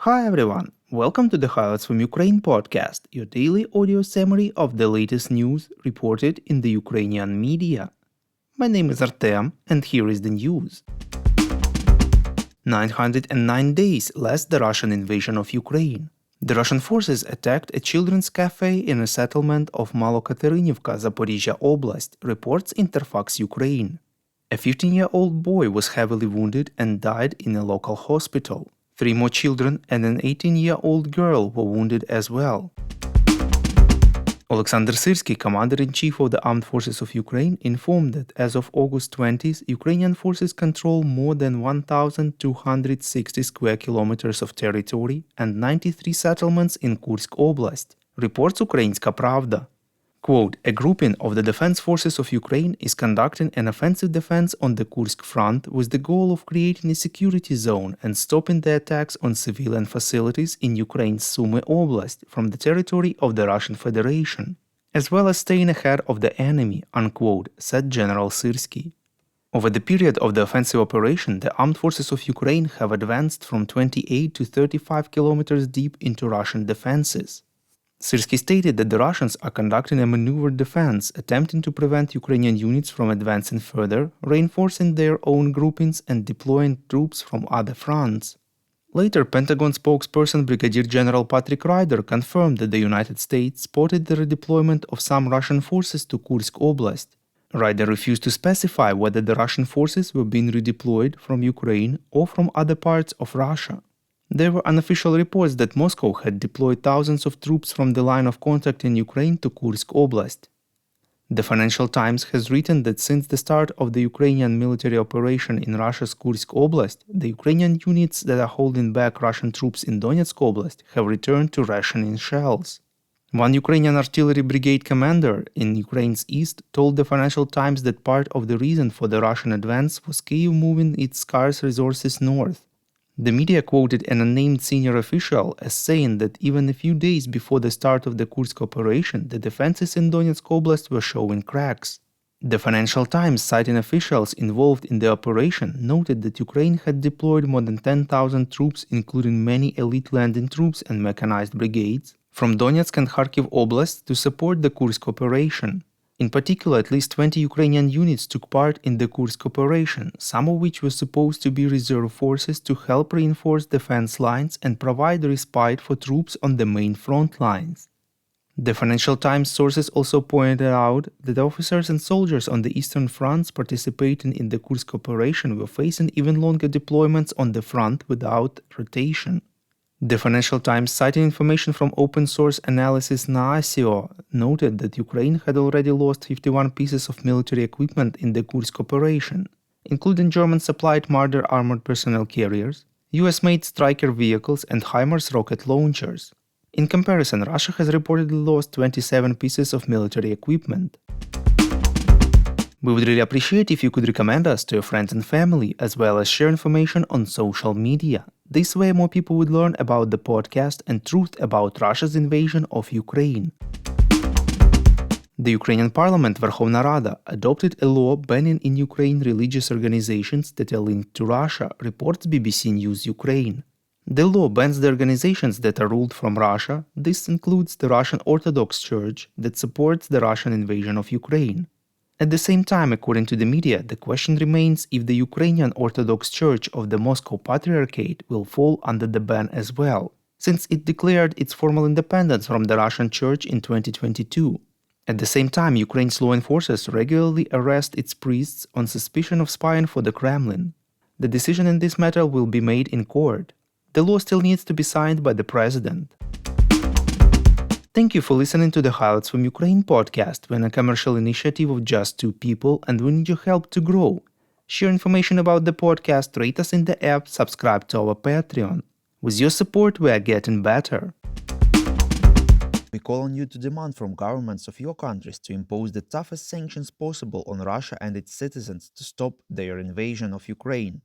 Hi everyone, welcome to the Highlights from Ukraine podcast, your daily audio summary of the latest news reported in the Ukrainian media. My name is Artem, and here is the news. 909 days less the Russian invasion of Ukraine. The Russian forces attacked a children's cafe in a settlement of Malokaterynivka, Zaporizhia Oblast, reports Interfax Ukraine. A 15-year-old boy was heavily wounded and died in a local hospital. 3 more children and an 18-year-old girl were wounded as well. Alexander Syrsky, commander-in-chief of the Armed Forces of Ukraine, informed that as of August 20th, Ukrainian forces control more than 1,260 square kilometers of territory and 93 settlements in Kursk Oblast, reports Ukrainska Pravda. Quote, a grouping of the Defense Forces of Ukraine is conducting an offensive defense on the Kursk front with the goal of creating a security zone and stopping the attacks on civilian facilities in Ukraine's Sumy Oblast from the territory of the Russian Federation, as well as staying ahead of the enemy, unquote, said General Syrsky. Over the period of the offensive operation, the armed forces of Ukraine have advanced from 28 to 35 kilometers deep into Russian defenses. Syrsky stated that the Russians are conducting a maneuvered defense, attempting to prevent Ukrainian units from advancing further, reinforcing their own groupings and deploying troops from other fronts. Later, Pentagon spokesperson Brigadier General Patrick Ryder confirmed that the United States spotted the redeployment of some Russian forces to Kursk Oblast. Ryder refused to specify whether the Russian forces were being redeployed from Ukraine or from other parts of Russia. There were unofficial reports that Moscow had deployed thousands of troops from the line of contact in Ukraine to Kursk Oblast. The Financial Times has written that since the start of the Ukrainian military operation in Russia's Kursk Oblast, the Ukrainian units that are holding back Russian troops in Donetsk Oblast have returned to rationing shells. One Ukrainian artillery brigade commander in Ukraine's east told the Financial Times that part of the reason for the Russian advance was Kyiv moving its scarce resources north. The media quoted an unnamed senior official as saying that even a few days before the start of the Kursk operation, the defenses in Donetsk Oblast were showing cracks. The Financial Times, citing officials involved in the operation, noted that Ukraine had deployed more than 10,000 troops, including many elite landing troops and mechanized brigades, from Donetsk and Kharkiv Oblasts to support the Kursk operation. In particular, at least 20 Ukrainian units took part in the Kursk operation, some of which were supposed to be reserve forces to help reinforce defense lines and provide respite for troops on the main front lines. The Financial Times sources also pointed out that officers and soldiers on the eastern fronts participating in the Kursk operation were facing even longer deployments on the front without rotation. The Financial Times, citing information from open-source analysis Naasio, noted that Ukraine had already lost 51 pieces of military equipment in the Kursk operation, including German-supplied Marder armored personnel carriers, US-made Stryker vehicles and HIMARS rocket launchers. In comparison, Russia has reportedly lost 27 pieces of military equipment. We would really appreciate if you could recommend us to your friends and family, as well as share information on social media. This way more people would learn about the podcast and truth about Russia's invasion of Ukraine. The Ukrainian parliament, Verkhovna Rada, adopted a law banning in Ukraine religious organizations that are linked to Russia, reports BBC News Ukraine. The law bans the organizations that are ruled from Russia. This includes the Russian Orthodox Church that supports the Russian invasion of Ukraine. At the same time, according to the media, the question remains if the Ukrainian Orthodox Church of the Moscow Patriarchate will fall under the ban as well, since it declared its formal independence from the Russian Church in 2022. At the same time, Ukraine's law enforcers regularly arrest its priests on suspicion of spying for the Kremlin. The decision in this matter will be made in court. The law still needs to be signed by the president. Thank you for listening to the Highlights from Ukraine podcast, when a commercial initiative of just 2 people, and we need your help to grow. Share information about the podcast, rate us in the app, subscribe to our Patreon. With your support, we are getting better. We call on you to demand from governments of your countries to impose the toughest sanctions possible on Russia and its citizens to stop their invasion of Ukraine.